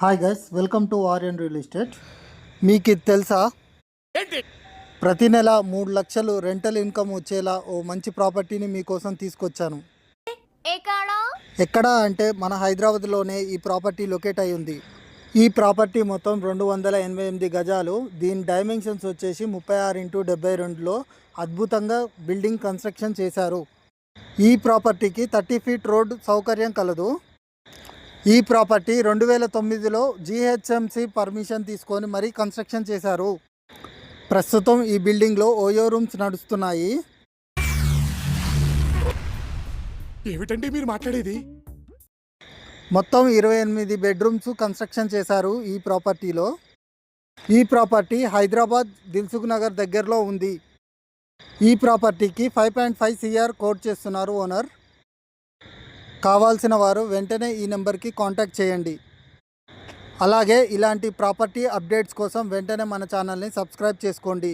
Hi guys, welcome to Aryan real estate. మీకు ఇది తెలుసా? ప్రతి నెల 3 లక్షలు రెంటల్ ఇన్కమ్ వచ్చేలా ఓ మంచి ప్రాపర్టీని మీకోసం తీసుకొచ్చాను. ఎక్కడ అంటే మన హైదరాబాద్లోనే ఈ ప్రాపర్టీ లొకేట్ అయి ఉంది. ఈ ప్రాపర్టీ మొత్తం 288 గజాలు. దీని డైమెన్షన్స్ వచ్చేసి 36x72లో అద్భుతంగా బిల్డింగ్ కన్స్ట్రక్షన్ చేశారు. ఈ ప్రాపర్టీకి 30 ఫీట్ రోడ్ సౌకర్యం కలదు. ఈ ప్రాపర్టీ 2009లో జిహెచ్ఎంసి పర్మిషన్ తీసుకొని మరీ కన్స్ట్రక్షన్ చేశారు. ప్రస్తుతం ఈ బిల్డింగ్లో ఓయో రూమ్స్ నడుస్తున్నాయి. ఏమిటండి మీరు మాట్లాడేది? మొత్తం 28 బెడ్రూమ్స్ కన్స్ట్రక్షన్ చేశారు ఈ ప్రాపర్టీలో. ఈ ప్రాపర్టీ హైదరాబాద్ దిల్సుఖ్ నగర్ దగ్గరలో ఉంది. ఈ ప్రాపర్టీకి 5.5 CR కోట్ చేస్తున్నారు ఓనర్. కావాల్సిన వారు వెంటనే ఈ నెంబర్కి కాంటాక్ట్ చేయండి. అలాగే ఇలాంటి ప్రాపర్టీ అప్డేట్స్ కోసం వెంటనే మన ఛానల్ని సబ్స్క్రైబ్ చేసుకోండి.